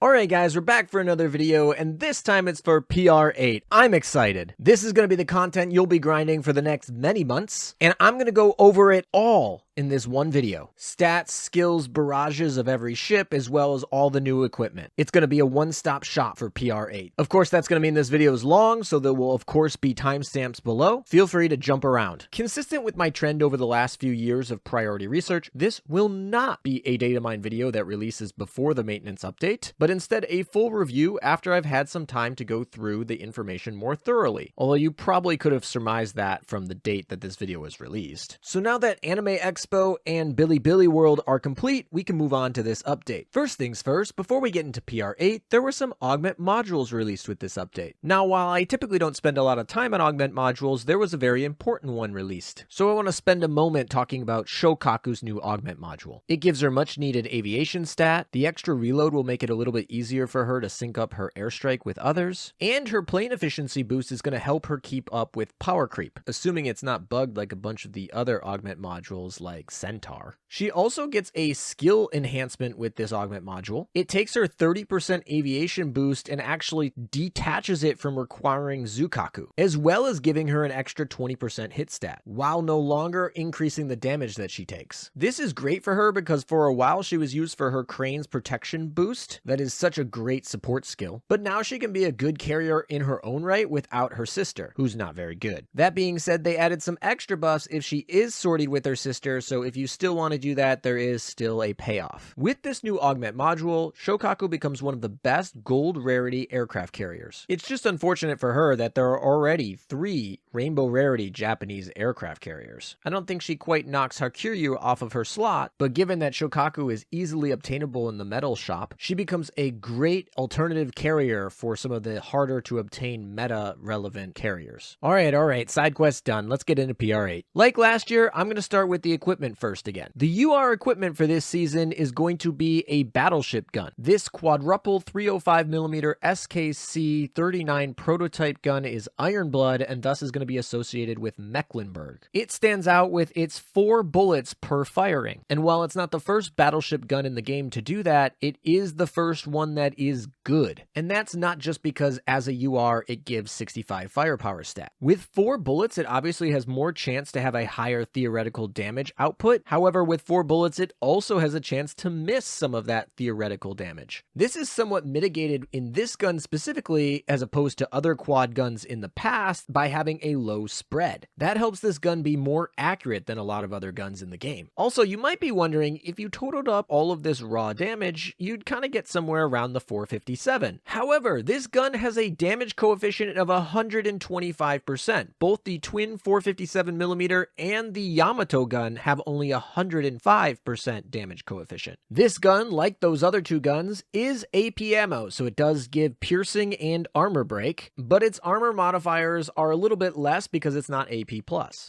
Alright guys, we're back for another video, and this time it's for PR8. I'm excited. This is going to be the content you'll be grinding for the next many months, and I'm going to go over it all in this one video. Stats, skills, barrages of every ship, as well as all the new equipment. It's going to be a one-stop shop for PR8. Of course, that's going to mean this video is long, so there will of course be timestamps below. Feel free to jump around. Consistent with my trend over the last few years of priority research, this will not be a data mine video that releases before the maintenance update, but instead a full review after I've had some time to go through the information more thoroughly, although you probably could have surmised that from the date that this video was released. So now that Anime Expo and Billy World are complete, we can move on to this update. First things first, before we get into PR8, there were some Augment Modules released with this update. Now, while I typically don't spend a lot of time on Augment Modules, there was a very important one released. So I want to spend a moment talking about Shokaku's new Augment Module. It gives her much needed aviation stat, the extra reload will make it a little bit easier for her to sync up her airstrike with others, and her plane efficiency boost is going to help her keep up with power creep, assuming it's not bugged like a bunch of the other Augment Modules like Centaur. She also gets a skill enhancement with this Augment Module. It takes her 30% aviation boost and actually detaches it from requiring Zukaku, as well as giving her an extra 20% hit stat, while no longer increasing the damage that she takes. This is great for her because for a while she was used for her Crane's protection boost, that is such a great support skill, but now she can be a good carrier in her own right without her sister, who's not very good. That being said, they added some extra buffs if she is sorted with her sister, so if you still want to do that, there is still a payoff. With this new Augment Module, Shokaku becomes one of the best gold rarity aircraft carriers. It's just unfortunate for her that there are already 3 rainbow rarity Japanese aircraft carriers. I don't think she quite knocks Hakuryu off of her slot, but given that Shokaku is easily obtainable in the metal shop, she becomes a great alternative carrier for some of the harder to obtain meta relevant carriers. Alright, side quest done. Let's get into PR8. Like last year, I'm going to start with the equipment first again. The UR equipment for this season is going to be a battleship gun. This quadruple 305mm SKC 39 prototype gun is iron blood and thus is going to be associated with Mecklenburg. It stands out with its 4 bullets per firing, and while it's not the first battleship gun in the game to do that, it is the first one that is good. And that's not just because as a UR it gives 65 firepower stat. With 4 bullets it obviously has more chance to have a higher theoretical damage output. However, with 4 bullets it also has a chance to miss some of that theoretical damage. This is somewhat mitigated in this gun specifically as opposed to other quad guns in the past by having a low spread. That helps this gun be more accurate than a lot of other guns in the game. Also, you might be wondering, if you totaled up all of this raw damage, you'd kind of get somewhere around the 457. However, this gun has a damage coefficient of 125%. Both the twin 457mm and the Yamato gun have only 105% damage coefficient. This gun, like those other 2 guns, is AP ammo, so it does give piercing and armor break, but its armor modifiers are a little bit less because it's not AP+.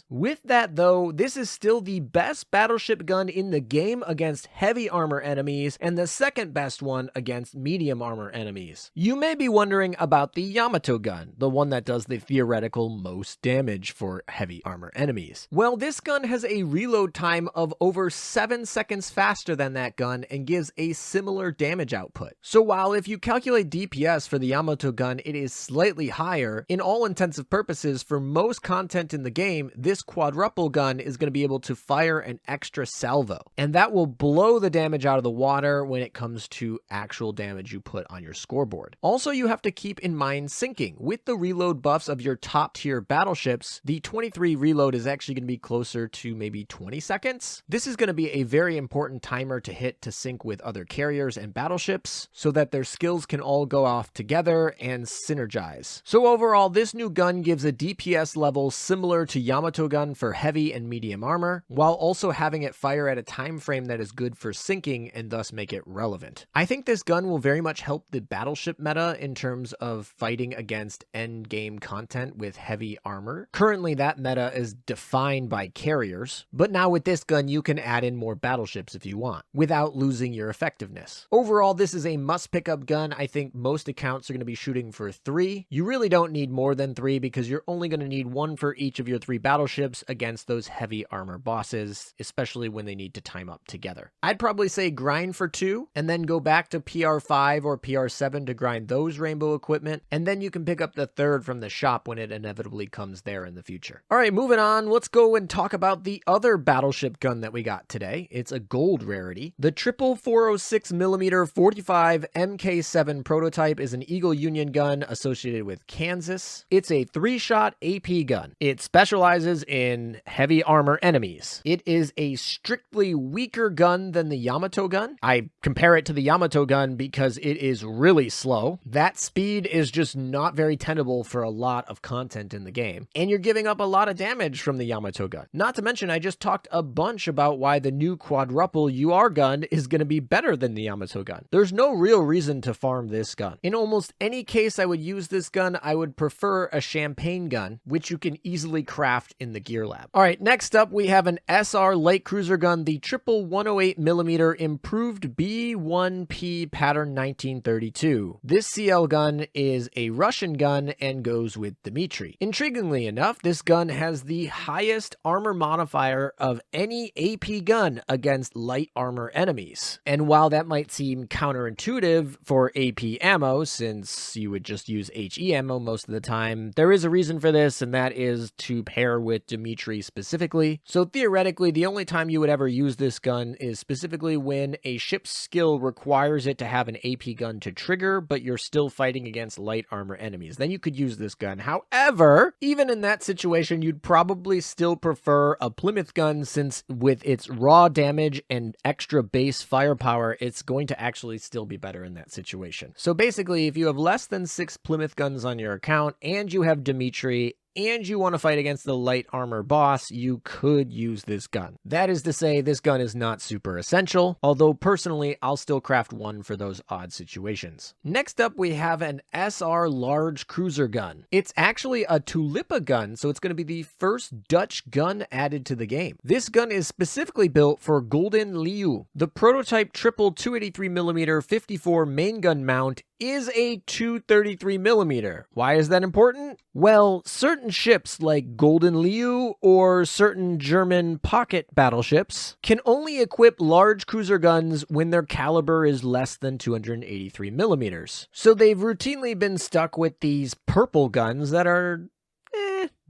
With that though, this is still the best battleship gun in the game against heavy armor enemies, and the second best one against medium armor enemies. You may be wondering about the Yamato gun, the one that does the theoretical most damage for heavy armor enemies. Well, this gun has a reload time of over 7 seconds faster than that gun and gives a similar damage output. So while if you calculate DPS for the Yamato gun it is slightly higher, in all intensive purposes for most content in the game, this quadruple gun is going to be able to fire an extra salvo, and that will blow the damage out of the water when it comes to actual damage you put on your scoreboard. Also, you have to keep in mind syncing. With the reload buffs of your top tier battleships, the 23 reload is actually going to be closer to maybe 20 seconds. This is going to be a very important timer to hit to sync with other carriers and battleships so that their skills can all go off together and synergize. So overall, this new gun gives a DPS level similar to Yamato gun for heavy and medium armor, while also having it fire at a time frame that is good for syncing and thus make it relevant. I think this gun will very much help the battleship meta in terms of fighting against end game content with heavy armor. Currently that meta is defined by carriers, but now now with this gun, you can add in more battleships if you want, without losing your effectiveness. Overall, this is a must pick up gun. I think most accounts are going to be shooting for 3. You really don't need more than 3 because you're only going to need 1 for each of your 3 battleships against those heavy armor bosses, especially when they need to time up together. I'd probably say grind for 2 and then go back to PR5 or PR7 to grind those rainbow equipment, and then you can pick up the 3rd from the shop when it inevitably comes there in the future. All right, moving on, let's go and talk about the other battleship gun that we got today. It's a gold rarity. The triple 406mm 45 MK7 prototype is an Eagle Union gun associated with Kansas. It's a 3-shot AP gun. It specializes in heavy armor enemies. It is a strictly weaker gun than the Yamato gun. I compare it to the Yamato gun because it is really slow. That speed is just not very tenable for a lot of content in the game, and you're giving up a lot of damage from the Yamato gun. Not to mention, I just talked a bunch about why the new quadruple UR gun is going to be better than the Yamato gun. There's no real reason to farm this gun. In almost any case I would use this gun, I would prefer a champagne gun, which you can easily craft in the gear lab. All right, next up we have an SR light cruiser gun, the triple 108mm improved B1P pattern 1932. This CL gun is a Russian gun and goes with Dmitri. Intriguingly enough, this gun has the highest armor modifier of any AP gun against light armor enemies. And while that might seem counterintuitive for AP ammo, since you would just use HE ammo most of the time, there is a reason for this, and that is to pair with Dmitri specifically. So theoretically, the only time you would ever use this gun is specifically when a ship's skill requires it to have an AP gun to trigger, but you're still fighting against light armor enemies. Then you could use this gun. However, even in that situation, you'd probably still prefer a Plymouth gun, since with its raw damage and extra base firepower, it's going to actually still be better in that situation. So basically, if you have less than 6 Plymouth guns on your account and you have Dmitri and you want to fight against the light armor boss, you could use this gun. That is to say, this gun is not super essential, although personally, I'll still craft one for those odd situations. Next up, we have an SR large cruiser gun. It's actually a Tulipa gun, so it's going to be the first Dutch gun added to the game. This gun is specifically built for Gouden Leeuw. The prototype triple 283mm 54 main gun mount is a 233mm. Why is that important? Well, certain ships like Gouden Leeuw or certain German pocket battleships can only equip large cruiser guns when their caliber is less than 283mm. So they've routinely been stuck with these purple guns that are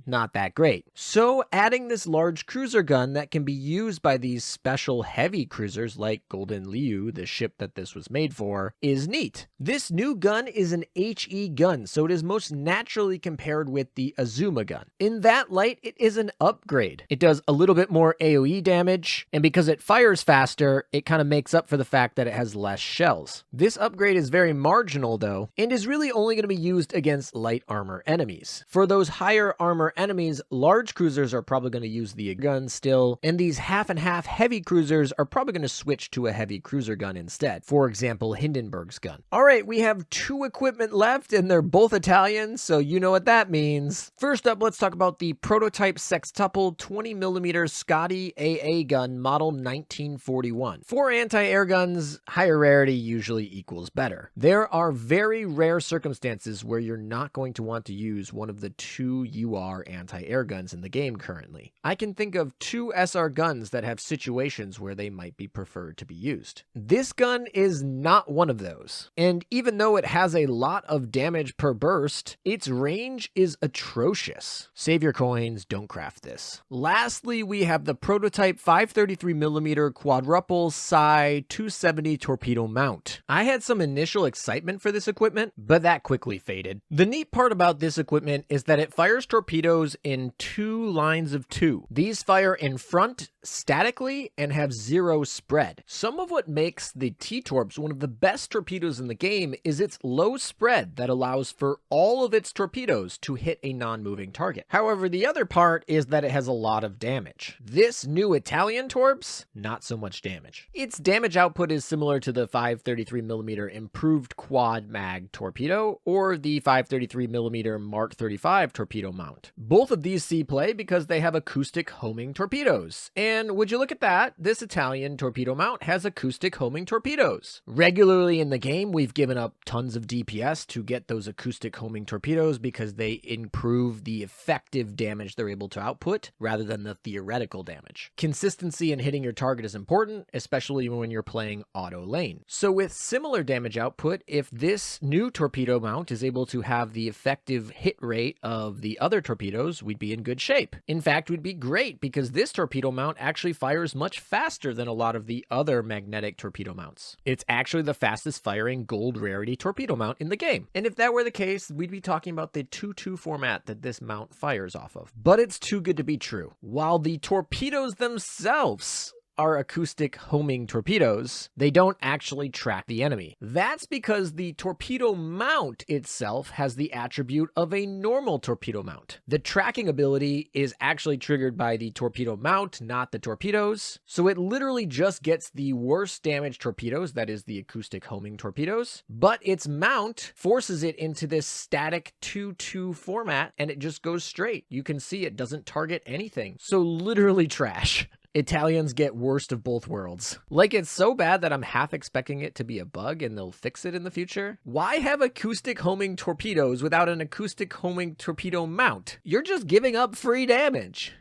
not that great. So adding this large cruiser gun that can be used by these special heavy cruisers like Gouden Leeuw, the ship that this was made for, is neat. This new gun is an HE gun, so it is most naturally compared with the Azuma gun. In that light, it is an upgrade. It does a little bit more AoE damage, and because it fires faster, it kind of makes up for the fact that it has less shells. This upgrade is very marginal though, and is really only going to be used against light armor enemies. For those higher armor enemies, large cruisers are probably going to use the gun still, and these half and half heavy cruisers are probably going to switch to a heavy cruiser gun instead. For example, Hindenburg's gun. All right, we have 2 equipment left, and they're both Italian, so you know what that means. First up, let's talk about the prototype sextuple 20mm Scotty AA gun model 1941. For anti-air guns, higher rarity usually equals better. There are very rare circumstances where you're not going to want to use one of the 2 UR anti-air guns in the game currently. I can think of 2 SR guns that have situations where they might be preferred to be used. This gun is not one of those, and even though it has a lot of damage per burst, its range is atrocious. Save your coins, don't craft this. Lastly, we have the prototype 533mm quadruple Psi 270 torpedo mount. I had some initial excitement for this equipment, but that quickly faded. The neat part about this equipment is that it fires torpedoes in 2 lines of 2. These fire in front statically and have 0 spread. Some of what makes the T-Torps one of the best torpedoes in the game is its low spread that allows for all of its torpedoes to hit a non-moving target. However, the other part is that it has a lot of damage. This new Italian Torps, not so much damage. Its damage output is similar to the 533mm improved quad mag torpedo or the 533mm Mark 35 torpedo mount. Both of these see play because they have acoustic homing torpedoes. And would you look at that, this Italian torpedo mount has acoustic homing torpedoes. Regularly in the game, we've given up tons of DPS to get those acoustic homing torpedoes because they improve the effective damage they're able to output rather than the theoretical damage. Consistency in hitting your target is important, especially when you're playing auto lane. So with similar damage output, if this new torpedo mount is able to have the effective hit rate of the other torpedoes, we'd be in good shape. In fact, we'd be great because this torpedo mount actually fires much faster than a lot of the other magnetic torpedo mounts. It's actually the fastest firing gold rarity torpedo mount in the game. And if that were the case, we'd be talking about the 2-2 format that this mount fires off of. But it's too good to be true. While the torpedoes themselves are acoustic homing torpedoes, they don't actually track the enemy. That's because the torpedo mount itself has the attribute of a normal torpedo mount. The tracking ability is actually triggered by the torpedo mount, not the torpedoes. So it literally just gets the worst damage torpedoes, that is the acoustic homing torpedoes, but its mount forces it into this static 2-2 format and it just goes straight. You can see it doesn't target anything. So literally trash. Italians get worst of both worlds. Like, it's so bad that I'm half expecting it to be a bug and they'll fix it in the future. Why have acoustic homing torpedoes without an acoustic homing torpedo mount? You're just giving up free damage.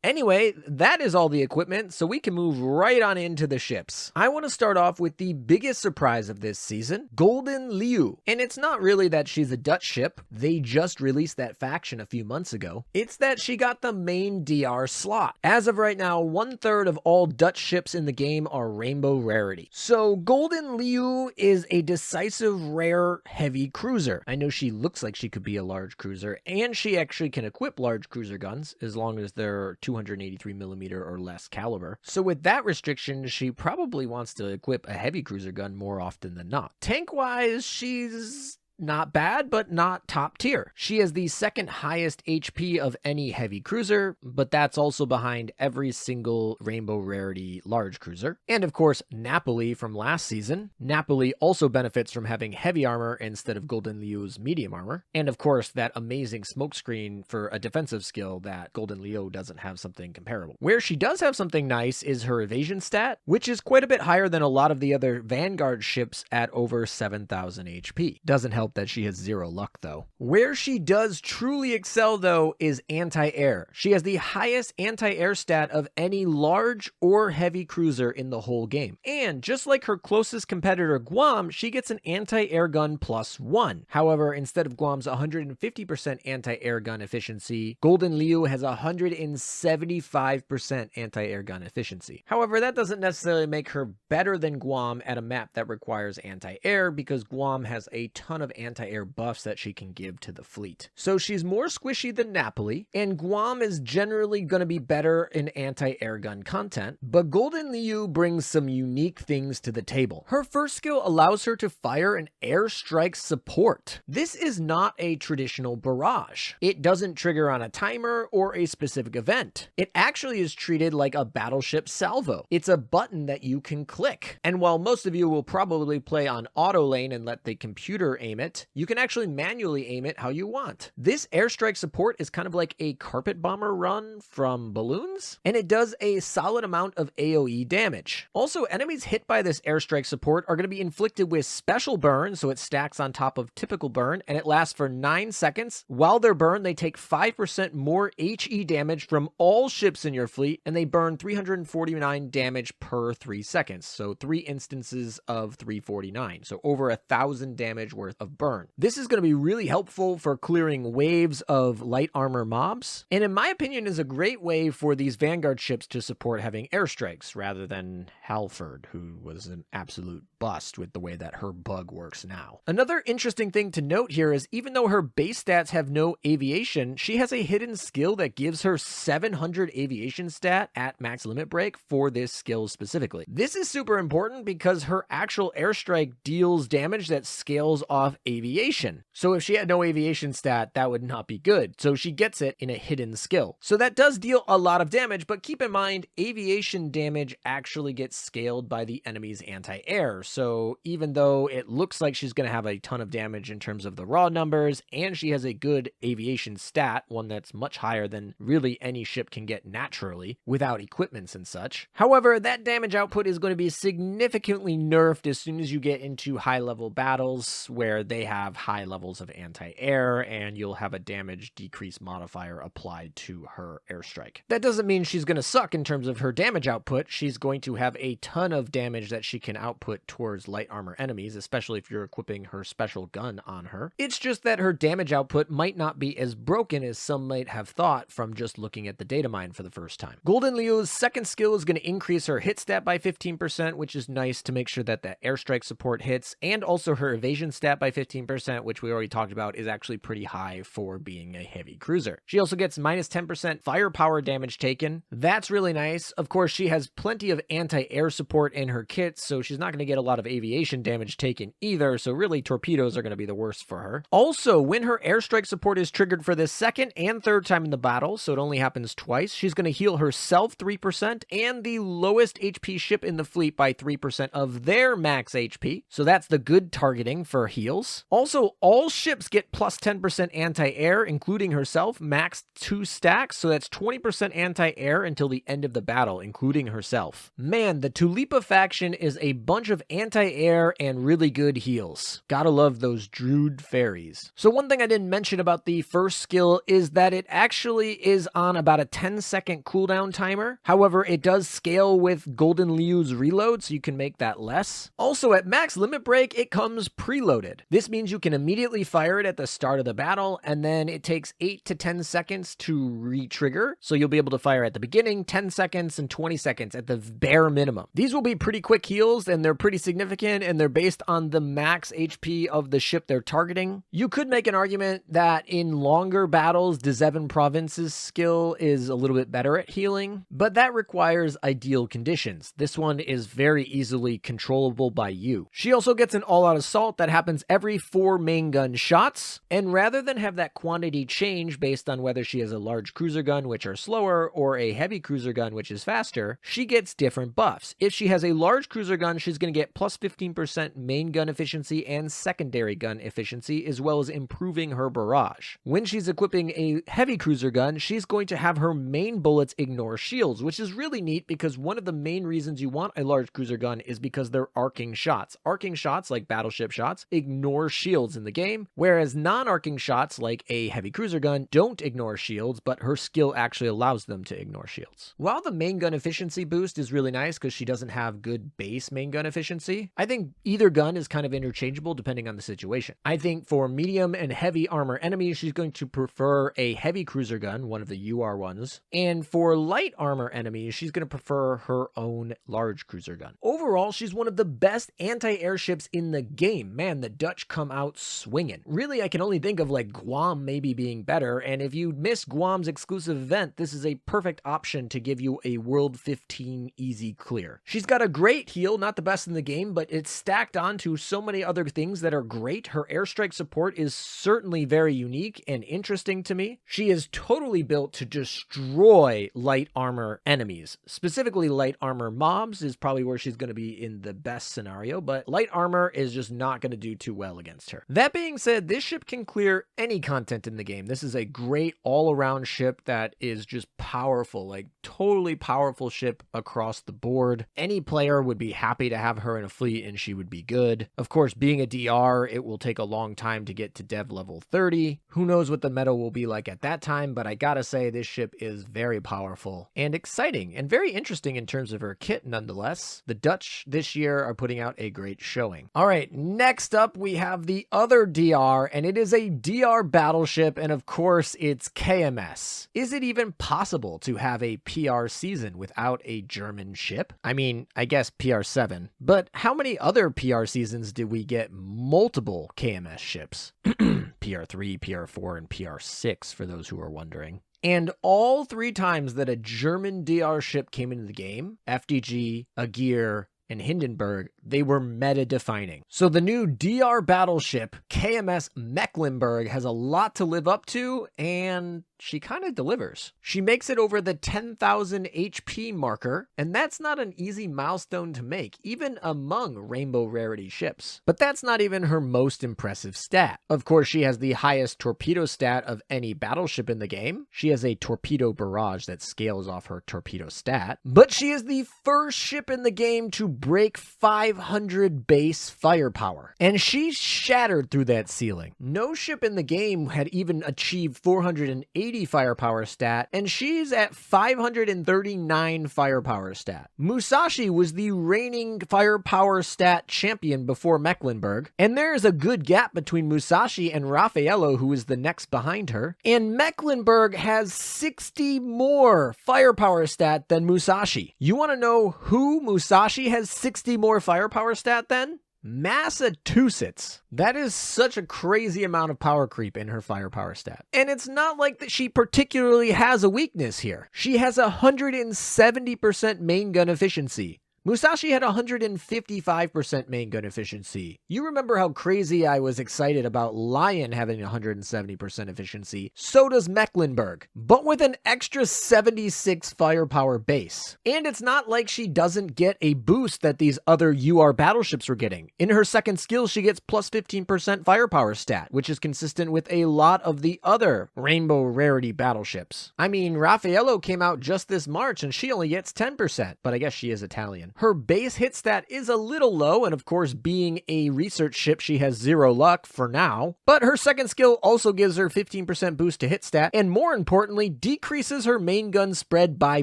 Anyway, that is all the equipment, so we can move right on into the ships. I want to start off with the biggest surprise of this season, Gouden Leeuw. And it's not really that she's a Dutch ship. They just released that faction a few months ago. It's that she got the main DR slot. As of right now, 1/3 of all Dutch ships in the game are rainbow rarity. So Gouden Leeuw is a decisive rare heavy cruiser. I know she looks like she could be a large cruiser, and she actually can equip large cruiser guns as long as they're 283mm or less caliber. So with that restriction, she probably wants to equip a heavy cruiser gun more often than not. Tank-wise, she's not bad, but not top tier. She has the second highest HP of any heavy cruiser, but that's also behind every single rainbow rarity large cruiser. And of course, Napoli from last season. Napoli also benefits from having heavy armor instead of Gouden Leeuw's medium armor. And of course, that amazing smokescreen for a defensive skill that Gouden Leeuw doesn't have something comparable. Where she does have something nice is her evasion stat, which is quite a bit higher than a lot of the other Vanguard ships at over 7,000 HP. Doesn't help that she has 0 luck though. Where she does truly excel though is anti-air. She has the highest anti-air stat of any large or heavy cruiser in the whole game. And just like her closest competitor Guam, she gets an anti-air gun +1. However, instead of Guam's 150% anti-air gun efficiency, Gouden Leeuw has 175% anti-air gun efficiency. However, that doesn't necessarily make her better than Guam at a map that requires anti-air because Guam has a ton of anti-air buffs that she can give to the fleet. So she's more squishy than Napoli, and Guam is generally going to be better in anti-air gun content, but Gouden Leeuw brings some unique things to the table. Her first skill allows her to fire an airstrike support. This is not a traditional barrage. It doesn't trigger on a timer or a specific event. It actually is treated like a battleship salvo. It's a button that you can click. And while most of you will probably play on auto lane and let the computer aim it, you can actually manually aim it how you want. This airstrike support is kind of like a carpet bomber run from balloons, and it does a solid amount of AoE damage. Also, enemies hit by this airstrike support are going to be inflicted with special burn, so it stacks on top of typical burn, and it lasts for 9 seconds. While they're burned, they take 5% more HE damage from all ships in your fleet, and they burn 349 damage per 3 seconds, so 3 instances of 349, so over 1,000 damage worth of burn. This is going to be really helpful for clearing waves of light armor mobs, and in my opinion is a great way for these Vanguard ships to support having airstrikes rather than Halford, who was an absolute bust with the way that her bug works now. Another interesting thing to note here is even though her base stats have no aviation, she has a hidden skill that gives her 700 aviation stat at max limit break for this skill specifically. This is super important because her actual airstrike deals damage that scales off aviation. So if she had no aviation stat, that would not be good. So she gets it in a hidden skill. So that does deal a lot of damage, but keep in mind, aviation damage actually gets scaled by the enemy's anti-air. So even though it looks like she's going to have a ton of damage in terms of the raw numbers, and she has a good aviation stat, one that's much higher than really any ship can get naturally without equipments and such. However, that damage output is going to be significantly nerfed as soon as you get into high-level battles where they have high levels of anti-air, and you'll have a damage decrease modifier applied to her airstrike. That doesn't mean she's going to suck in terms of her damage output. She's going to have a ton of damage that she can output towards light armor enemies, especially if you're equipping her special gun on her. It's just that her damage output might not be as broken as some might have thought from just looking at the data mine for the first time. Gouden Leeuw's second skill is going to increase her hit stat by 15%, which is nice to make sure that the airstrike support hits, and also her evasion stat by 15%, which we already talked about is actually pretty high for being a heavy cruiser. She also gets minus 10% firepower damage taken. That's really nice. Of course, she has plenty of anti-air support in her kit, so she's not going to get a lot of aviation damage taken either, so really torpedoes are going to be the worst for her. Also, when her airstrike support is triggered for the second and third time in the battle, so it only happens twice, she's going to heal herself 3% and the lowest HP ship in the fleet by 3% of their max HP, so that's the good targeting for heals. Also, all ships get plus 10% anti-air, including herself, max 2 stacks, so that's 20% anti-air until the end of the battle, including herself. Man, the Tulipa faction is a bunch of anti-air and really good heals. Gotta love those Druid fairies. So one thing I didn't mention about the first skill is that it actually is on about a 10-second cooldown timer. However, it does scale with Gouden Leeuw's reload, so you can make that less. Also, at max limit break, it comes preloaded. This means you can immediately fire it at the start of the battle, and then it takes 8 to 10 seconds to re-trigger. So you'll be able to fire at the beginning, 10 seconds, and 20 seconds at the bare minimum. These will be pretty quick heals, and they're pretty significant, and they're based on the max HP of the ship they're targeting. You could make an argument that in longer battles, Dzevin Province's skill is a little bit better at healing, but that requires ideal conditions. This one is very easily controllable by you. She also gets an all-out assault that happens every 4 main gun shots, and rather than have that quantity change based on whether she has a large cruiser gun, which are slower, or a heavy cruiser gun, which is faster, she gets different buffs. If she has a large cruiser gun, she's going to get plus 15% main gun efficiency and secondary gun efficiency, as well as improving her barrage. When she's equipping a heavy cruiser gun, she's going to have her main bullets ignore shields, which is really neat because one of the main reasons you want a large cruiser gun is because they're arcing shots. Arcing shots, like battleship shots, ignore shields in the game, whereas non-arcing shots, like a heavy cruiser gun, don't ignore shields, but her skill actually allows them to ignore shields. While the main gun efficiency boost is really nice because she doesn't have good base main gun efficiency, I think either gun is kind of interchangeable depending on the situation. I think for medium and heavy armor enemies, she's going to prefer a heavy cruiser gun, one of the UR ones, and for light armor enemies, she's going to prefer her own large cruiser gun. Overall, she's one of the best anti-air ships in the game. Man, the Dutch come out swinging. Really, I can only think of like Guam maybe being better, and if you miss Guam's exclusive event, this is a perfect option to give you a World 15 easy clear. She's got a great heal, not the best in the game, but it's stacked onto so many other things that are great. Her airstrike support is certainly very unique and interesting to me. She is totally built to destroy light armor enemies. Specifically, light armor mobs is probably where she's going to be in the best scenario, but light armor is just not going to do too well against her. That being said, this ship can clear any content in the game. This is a great all-around ship that is just powerful, like totally powerful ship across the board. Any player would be happy to have her in a fleet and she would be good. Of course, being a DR, it will take a long time to get to dev level 30. Who knows what the meta will be like at that time, but I gotta say this ship is very powerful and exciting and very interesting in terms of her kit nonetheless. The Dutch this year are putting out a great showing. All right, next up we have the other DR, and it is a DR battleship, and of course it's KMS. Is it even possible to have a PR season without a German ship? I mean, I guess PR7, but how many other PR seasons did we get multiple KMS ships? PR3, PR4, and PR6 for those who are wondering. And all 3 times that a German DR ship came into the game, FDG, Agir, and Hindenburg, They were meta-defining. So the new DR battleship, KMS Mecklenburg, has a lot to live up to, and she kind of delivers. She makes it over the 10,000 HP marker, and that's not an easy milestone to make, even among rainbow rarity ships. But that's not even her most impressive stat. Of course, she has the highest torpedo stat of any battleship in the game. She has a torpedo barrage that scales off her torpedo stat. But she is the first ship in the game to break 500 base firepower. And she shattered through that ceiling. No ship in the game had even achieved 480 firepower stat, and she's at 539 firepower stat. Musashi was the reigning firepower stat champion before Mecklenburg, and there is a good gap between Musashi and Raffaello, who is the next behind her, and Mecklenburg has 60 more firepower stat than Musashi. You want to know who Musashi has 60 more firepower stat than? Massachusetts. That is such a crazy amount of power creep in her firepower stat. And it's not like that she particularly has a weakness here. She has 170% main gun efficiency. Musashi had 155% main gun efficiency. You remember how crazy I was excited about Lion having 170% efficiency. So does Mecklenburg, but with an extra 76 firepower base. And it's not like she doesn't get a boost that these other UR battleships were getting. In her second skill, she gets plus 15% firepower stat, which is consistent with a lot of the other rainbow rarity battleships. I mean, Raffaello came out just this March and she only gets 10%, but I guess she is Italian. Her base hit stat is a little low, and of course, being a research ship, she has 0 luck for now. But her second skill also gives her 15% boost to hit stat, and more importantly, decreases her main gun spread by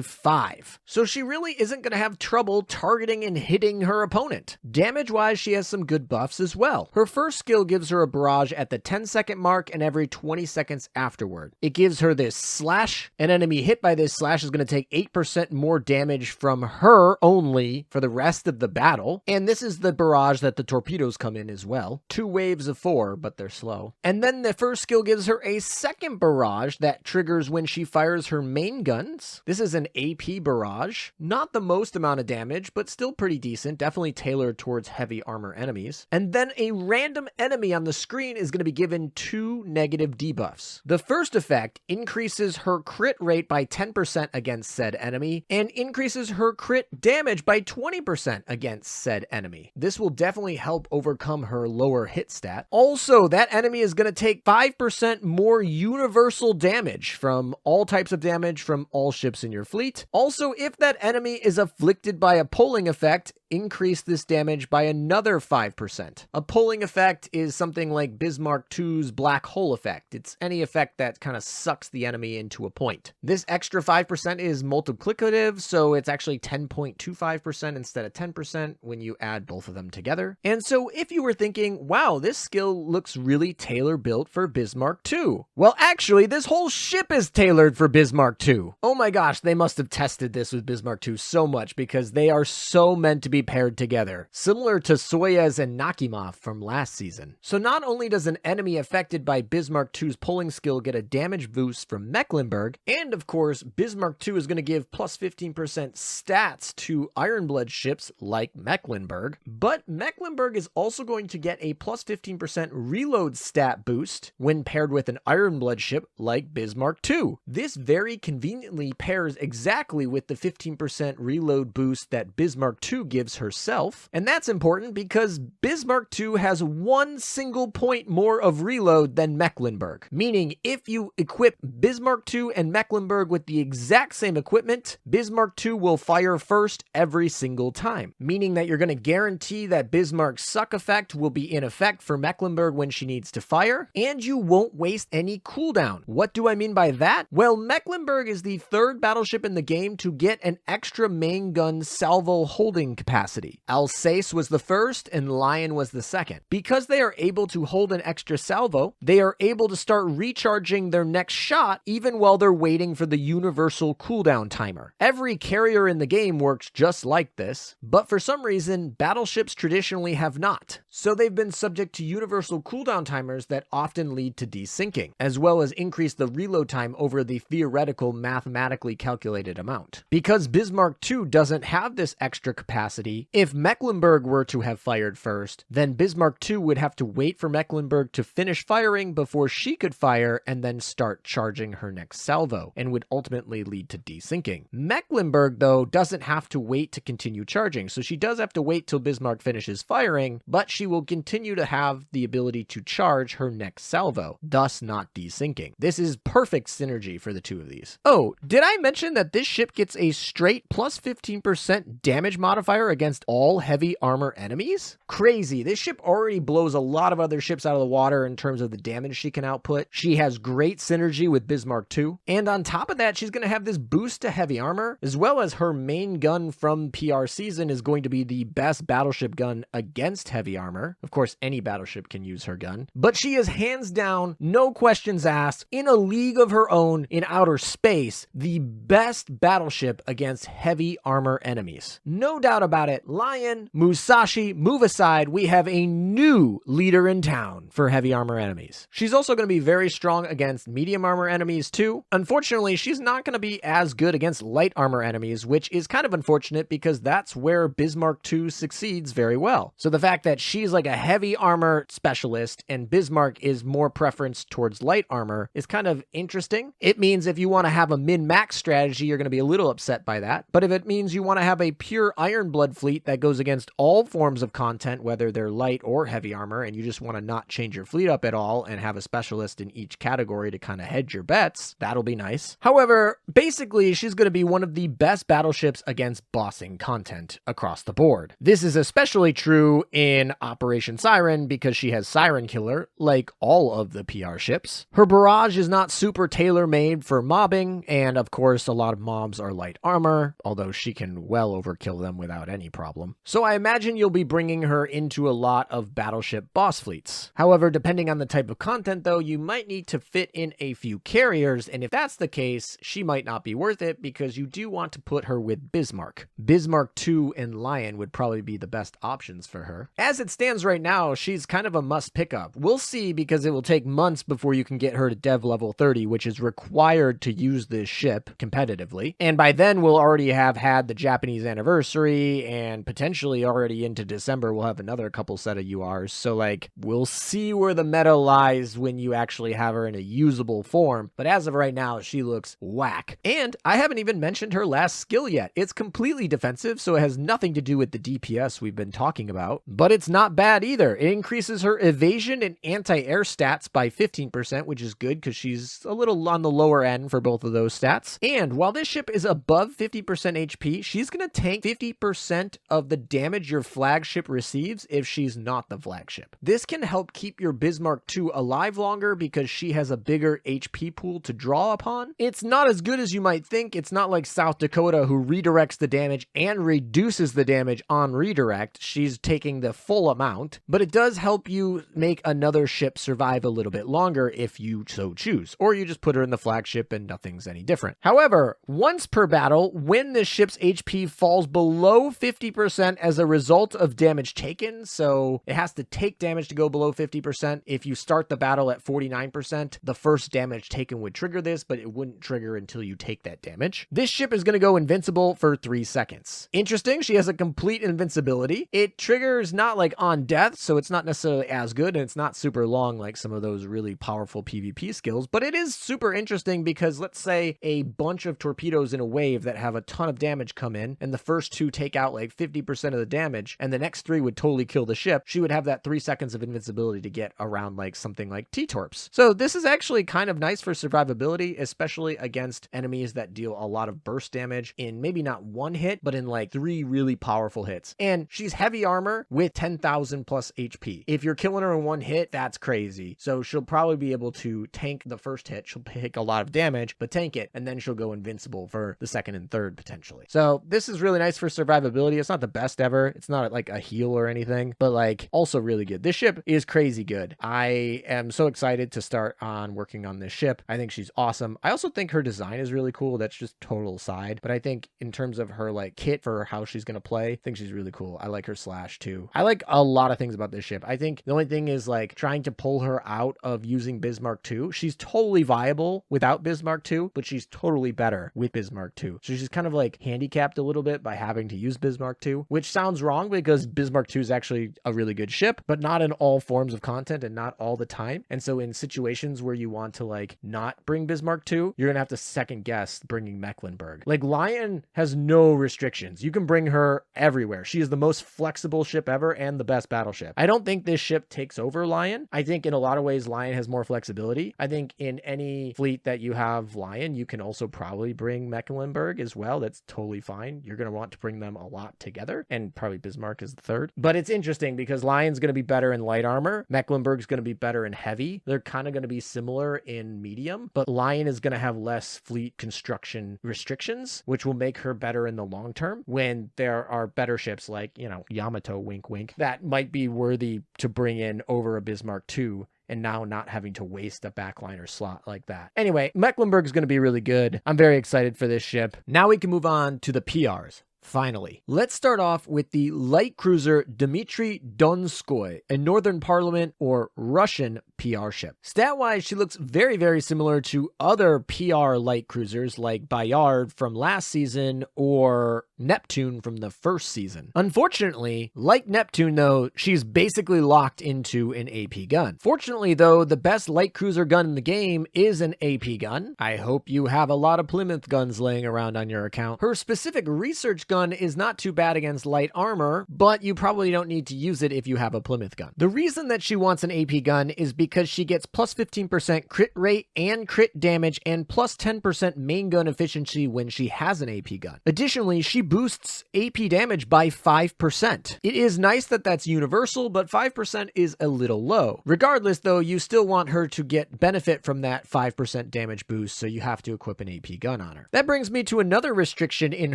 5. So she really isn't going to have trouble targeting and hitting her opponent. Damage-wise, she has some good buffs as well. Her first skill gives her a barrage at the 10-second mark and every 20 seconds afterward. It gives her this slash. An enemy hit by this slash is going to take 8% more damage from her only for the rest of the battle, and this is the barrage that the torpedoes come in as well. 2 waves of 4, but they're slow. And then the first skill gives her a second barrage that triggers when she fires her main guns. This is an AP barrage. Not the most amount of damage, but still pretty decent, definitely tailored towards heavy armor enemies. And then a random enemy on the screen is going to be given 2 negative debuffs. The first effect increases her crit rate by 10% against said enemy, and increases her crit damage by 20% against said enemy. This will definitely help overcome her lower hit stat. Also, that enemy is going to take 5% more universal damage from all types of damage from all ships in your fleet. Also, if that enemy is afflicted by a pulling effect, increase this damage by another 5%. A pulling effect is something like Bismarck II's black hole effect. It's any effect that kind of sucks the enemy into a point. This extra 5% is multiplicative, so it's actually 10.25% instead of 10% when you add both of them together. And so if you were thinking, wow, this skill looks really tailor-built for Bismarck II. Well, actually, this whole ship is tailored for Bismarck II. Oh my gosh, they must have tested this with Bismarck II so much because they are so meant to be paired together, similar to Soyuz and Nakimov from last season. So not only does an enemy affected by Bismarck II's pulling skill get a damage boost from Mecklenburg, and of course, Bismarck II is going to give plus 15% stats to Ironblood ships like Mecklenburg, but Mecklenburg is also going to get a plus 15% reload stat boost when paired with an Ironblood ship like Bismarck II. This very conveniently pairs exactly with the 15% reload boost that Bismarck II gives herself, and that's important because Bismarck II has 1 single point more of reload than Mecklenburg, meaning if you equip Bismarck II and Mecklenburg with the exact same equipment, Bismarck II will fire first every single time, meaning that you're going to guarantee that Bismarck's suck effect will be in effect for Mecklenburg when she needs to fire, and you won't waste any cooldown. What do I mean by that? Well, Mecklenburg is the 3rd battleship in the game to get an extra main gun salvo holding capacity. Alsace was the first and Lion was the second. Because they are able to hold an extra salvo, they are able to start recharging their next shot even while they're waiting for the universal cooldown timer. Every carrier in the game works just like this, but for some reason, battleships traditionally have not. So they've been subject to universal cooldown timers that often lead to desyncing, as well as increase the reload time over the theoretical mathematically calculated amount. Because Bismarck II doesn't have this extra capacity, velocity. If Mecklenburg were to have fired first, then Bismarck II would have to wait for Mecklenburg to finish firing before she could fire and then start charging her next salvo, and would ultimately lead to desyncing. Mecklenburg, though, doesn't have to wait to continue charging, so she does have to wait till Bismarck finishes firing, but she will continue to have the ability to charge her next salvo, thus not desyncing. This is perfect synergy for the two of these. Oh, did I mention that this ship gets a straight plus 15% damage modifier against all heavy armor enemies? Crazy. This ship already blows a lot of other ships out of the water in terms of the damage she can output. She has great synergy with Bismarck II, and on top of that, she's going to have this boost to heavy armor, as well as her main gun from PR season is going to be the best battleship gun against heavy armor. Of course, any battleship can use her gun, but she is hands down, no questions asked, in a league of her own in outer space, the best battleship against heavy armor enemies. No doubt about it. Lion, Musashi, move aside, we have a new leader in town for heavy armor enemies. She's also going to be very strong against medium armor enemies too. Unfortunately, she's not going to be as good against light armor enemies, which is kind of unfortunate because that's where Bismarck II succeeds very well. So the fact that she's like a heavy armor specialist and Bismarck is more preference towards light armor is kind of interesting. It means if you want to have a min-max strategy, you're going to be a little upset by that. But if it means you want to have a pure Iron Blood fleet that goes against all forms of content, whether they're light or heavy armor, and you just want to not change your fleet up at all and have a specialist in each category to kind of hedge your bets, that'll be nice. However, basically, she's going to be one of the best battleships against bossing content across the board. This is especially true in Operation Siren because she has Siren Killer, like all of the PR ships. Her barrage is not super tailor-made for mobbing, and of course, a lot of mobs are light armor, although she can well overkill them without any problem. So I imagine you'll be bringing her into a lot of battleship boss fleets. However, depending on the type of content though, you might need to fit in a few carriers, and if that's the case, she might not be worth it because you do want to put her with Bismarck. Bismarck II and Lion would probably be the best options for her. As it stands right now, she's kind of a must pick up. We'll see because it will take months before you can get her to dev level 30, which is required to use this ship competitively. And by then we'll already have had the Japanese anniversary, and potentially already into December we'll have another couple set of URs. So like, we'll see where the meta lies when you actually have her in a usable form. But as of right now, she looks whack. And I haven't even mentioned her last skill yet. It's completely defensive, so it has nothing to do with the DPS we've been talking about, but it's not bad either. It increases her evasion and anti-air stats by 15%, which is good because she's a little on the lower end for both of those stats. And while this ship is above 50% HP, she's going to tank 50% of the damage your flagship receives if she's not the flagship. This can help keep your Bismarck II alive longer because she has a bigger HP pool to draw upon. It's not as good as you might think. It's not like South Dakota, who redirects the damage and reduces the damage on redirect. She's taking the full amount, but it does help you make another ship survive a little bit longer if you so choose, or you just put her in the flagship and nothing's any different. However, once per battle, when this ship's HP falls below 50% as a result of damage taken, so it has to take damage to go below 50%. If you start the battle at 49%, the first damage taken would trigger this, but it wouldn't trigger until you take that damage. This ship is going to go invincible for 3 seconds. Interesting, she has a complete invincibility. It triggers not like on death, so it's not necessarily as good, and it's not super long like some of those really powerful PvP skills, but it is super interesting because let's say a bunch of torpedoes in a wave that have a ton of damage come in, and the first 2 take out like 50% of the damage, and the next 3 would totally kill the ship. She would have that 3 seconds of invincibility to get around like something like T-Torps. So this is actually kind of nice for survivability, especially against enemies that deal a lot of burst damage in maybe not 1 hit, but in like 3 really powerful hits. And she's heavy armor with 10,000 plus HP. If you're killing her in 1 hit, that's crazy. So she'll probably be able to tank the first hit. She'll take a lot of damage, but tank it, and then she'll go invincible for the second and third potentially. So this is really nice for survivability. It's not the best ever. It's not like a heal or anything, but like also really good. This ship is crazy good. I am so excited to start on working on this ship. I think she's awesome. I also think her design is really cool. That's just total side, but I think in terms of her like kit for how she's going to play, I think she's really cool. I like her slash too. I like a lot of things about this ship. I think the only thing is like trying to pull her out of using Bismarck II. She's totally viable without Bismarck II, but she's totally better with Bismarck II. So she's kind of like handicapped a little bit by having to use Bismarck Bismarck II, which sounds wrong because Bismarck II is actually a really good ship, but not in all forms of content and not all the time. And so in situations where you want to like not bring Bismarck II, you're gonna have to second guess bringing Mecklenburg. Like Lion has no restrictions. You can bring her everywhere. She is the most flexible ship ever and the best battleship. I don't think this ship takes over Lion. I think in a lot of ways Lion has more flexibility. I think in any fleet that you have Lion, you can also probably bring Mecklenburg as well. That's totally fine. You're going to want to bring them a lot together, and probably Bismarck is the third. But it's interesting because Lion's going to be better in light armor. Mecklenburg's going to be better in heavy. They're kind of going to be similar in medium, but Lion is going to have less fleet construction restrictions, which will make her better in the long term when there are better ships like, you know, Yamato, wink, wink, that might be worthy to bring in over a Bismarck II, and now not having to waste a backliner slot like that. Anyway, Mecklenburg is going to be really good. I'm very excited for this ship. Now we can move on to the PRs. Finally, let's start off with the light cruiser Dmitri Donskoi, a Northern Parliament or Russian PR ship. Stat-wise, she looks very, very similar to other PR light cruisers like Bayard from last season or Neptune from the first season. Unfortunately, like Neptune though, she's basically locked into an AP gun. Fortunately though, the best light cruiser gun in the game is an AP gun. I hope you have a lot of Plymouth guns laying around on your account. Her specific research gun is not too bad against light armor, but you probably don't need to use it if you have a Plymouth gun. The reason that she wants an AP gun is because she gets plus 15% crit rate and crit damage and plus 10% main gun efficiency when she has an AP gun. Additionally, she boosts AP damage by 5%. It is nice that that's universal, but 5% is a little low. Regardless though, you still want her to get benefit from that 5% damage boost, so you have to equip an AP gun on her. That brings me to another restriction in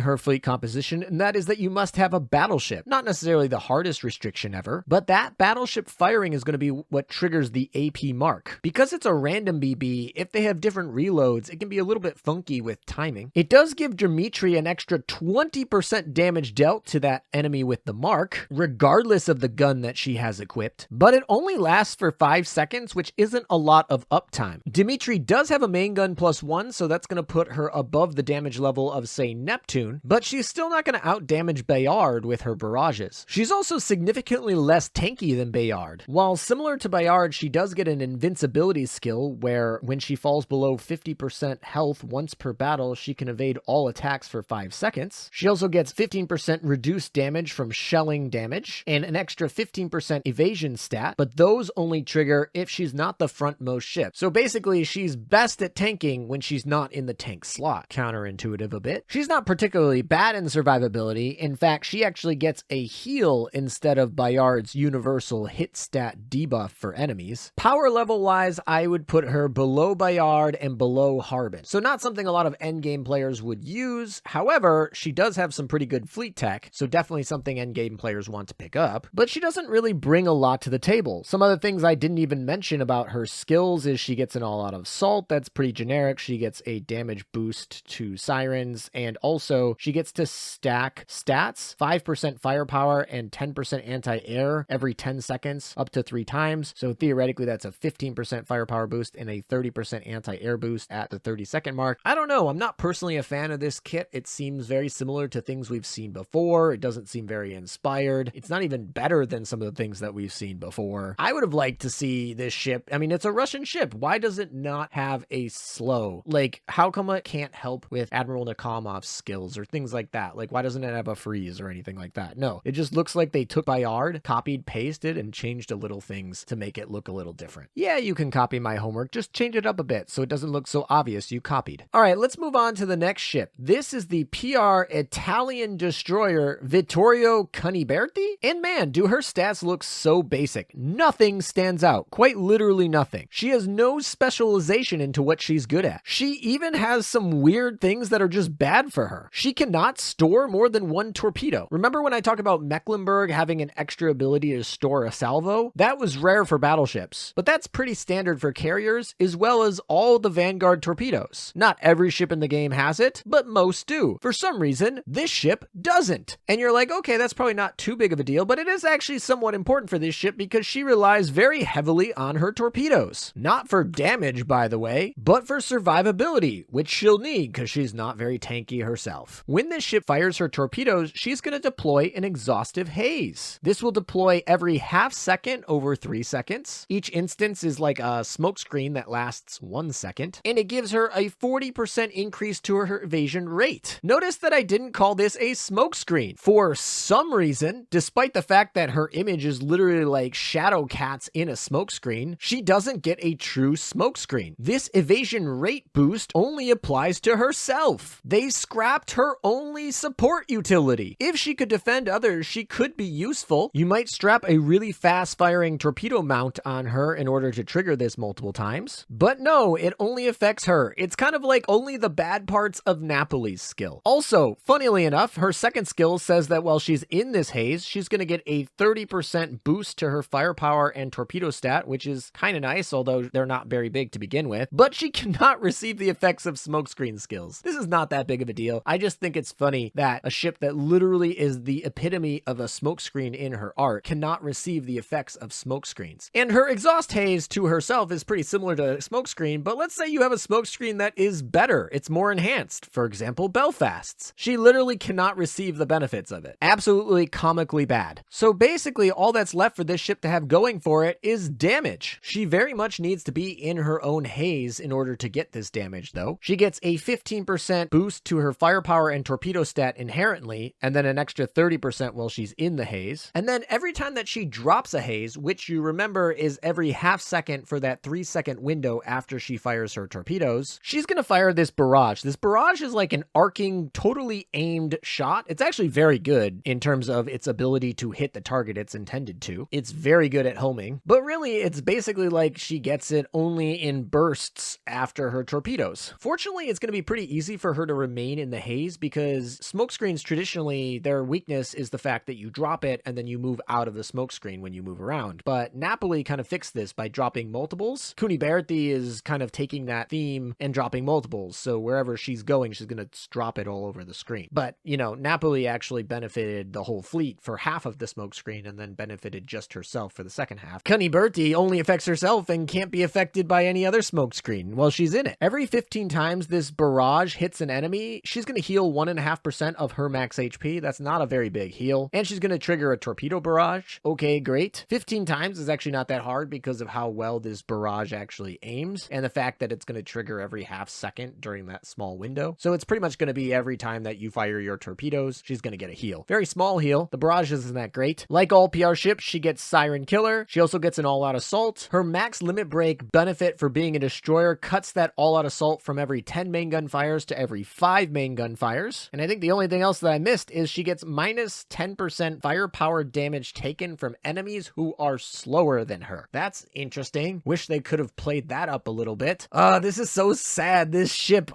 her fleet composition, and that is that you must have a battleship. Not necessarily the hardest restriction ever, but that battleship firing is going to be what triggers the AP mark. Because it's a random BB, if they have different reloads, it can be a little bit funky with timing. It does give Dmitri an extra 20% damage dealt to that enemy with the mark, regardless of the gun that she has equipped, but it only lasts for 5 seconds, which isn't a lot of uptime. Dmitri does have a main gun +1, so that's going to put her above the damage level of, say, Neptune, but she's still not going to out-damage Bayard with her barrages. She's also significantly less tanky than Bayard. While similar to Bayard, she does get an invincibility skill where when she falls below 50% health once per battle, she can evade all attacks for 5 seconds. She also gets 15% reduced damage from shelling damage and an extra 15% evasion stat, but those only trigger if she's not the frontmost ship. So basically, she's best at tanking when she's not in the tank slot. Counterintuitive a bit. She's not particularly bad in survivability. In fact, she actually gets a heal instead of Bayard's universal hit stat debuff for enemies. Power level wise, I would put her below Bayard and below Harbin. So not something a lot of endgame players would use. However, she does have some pretty good fleet tech, so definitely something endgame players want to pick up, but she doesn't really bring a lot to the table. Some other things I didn't even mention about her skills is she gets an all-out assault. That's pretty generic. She gets a damage boost to sirens, and also she gets to stack stats, 5% firepower and 10% anti-air every 10 seconds up to 3 times. So theoretically, that's a 15% firepower boost and a 30% anti-air boost at the 30-second mark. I don't know. I'm not personally a fan of this kit. It seems very similar to things we've seen before. It doesn't seem very inspired. It's not even better than some of the things that we've seen before. I would have liked to see this ship. I mean, it's a Russian ship. Why does it not have a slow? Like, how come it can't help with Admiral Nakamov's skills or things like that? Like, why doesn't it have a freeze or anything like that? No, it just looks like they took Bayard, copied, pasted, and changed a little things to make it look a little different. Yeah, you can copy my homework. Just change it up a bit so it doesn't look so obvious you copied. All right, let's move on to the next ship. This is the PR Italian destroyer Vittorio Cuniberti. And man, do her stats look so basic. Nothing stands out. Quite literally nothing. She has no specialization into what she's good at. She even has some weird things that are just bad for her. She cannot store more than 1 torpedo. Remember when I talked about Mecklenburg having an extra ability to store a salvo? That was rare for battleships. torpedoes. But that's pretty standard for carriers, as well as all the Vanguard torpedoes. Not every ship in the game has it, but most do. For some reason, this ship doesn't. And you're like, okay, that's probably not too big of a deal, but it is actually somewhat important for this ship because she relies very heavily on her torpedoes. Not for damage, by the way, but for survivability, which she'll need because she's not very tanky herself. When this ship fires her torpedoes, she's going to deploy an exhaustive haze. This will deploy every half second over 3 seconds. Each instance is like a smoke screen that lasts 1 second, and it gives her a 40% increase to her evasion rate. Notice that I didn't call this a smoke screen. For some reason, despite the fact that her image is literally like shadow cats in a smoke screen, she doesn't get a true smoke screen. This evasion rate boost only applies to herself. They scrapped her only support utility. If she could defend others, she could be useful. You might strap a really fast firing torpedo mount on her in order to trigger this multiple times. But no, it only affects her. It's kind of like only the bad parts of Napoli's skill. Also, funnily enough, her second skill says that while she's in this haze, she's going to get a 30% boost to her firepower and torpedo stat, which is kind of nice, although they're not very big to begin with. But she cannot receive the effects of smokescreen skills. This is not that big of a deal. I just think it's funny that a ship that literally is the epitome of a smokescreen in her art cannot receive the effects of smokescreens. And her exhaust haze to herself is pretty similar to a smokescreen, but let's say you have a smokescreen that is better. It's more enhanced. For example, Belfast's. She literally cannot receive the benefits of it. Absolutely comically bad. So basically, all that's left for this ship to have going for it is damage. She very much needs to be in her own haze in order to get this damage, though. She gets a 15% boost to her firepower and torpedo stat inherently, and then an extra 30% while she's in the haze. And then every time that she drops a haze, which you remember is every half second for that 3-second window after she fires her torpedoes, she's gonna fire this barrage. This barrage is like an arcing, totally aimed shot. It's actually very good in terms of its ability to hit the target it's intended to. It's very good at homing, but really it's basically like she gets it only in bursts after her torpedoes. Fortunately, it's going to be pretty easy for her to remain in the haze because smokescreens traditionally, their weakness is the fact that you drop it and then you move out of the smokescreen when you move around. But Napoli kind of fixed this by dropping multiples. Cuniberti is kind of taking that theme and dropping multiples. So wherever she's going, she's going to drop it all over the screen. But, you know, Napoli actually benefited the whole fleet for half of the smokescreen and then benefited just herself for the second half. Cuniberti only affects herself and can't be affected by any other smokescreen while she's in it. Every 15 times this barrage hits an enemy, she's going to heal 1.5% of her max HP. That's not a very big heal. And she's going to trigger a torpedo barrage. Okay, great. 15 times is actually not that hard because of how well this barrage actually aims and the fact that it's going to trigger every half second during that small window. So it's pretty much going to be every time that you fire your torpedoes, she's going to get a heal. Very small heal. The barrage isn't that great. Like all PR ships, she gets Siren Killer. She also gets an all-out assault. Her max limit break benefit for being a destroyer cuts that all-out assault from every 10 main gun fires to every 5 main gun fires. And I think the only thing else that I missed is she gets minus 10% firepower damage taken from enemies who are slower than her. That's interesting. Wish they could have played that up a little bit. This is so sad. This ship.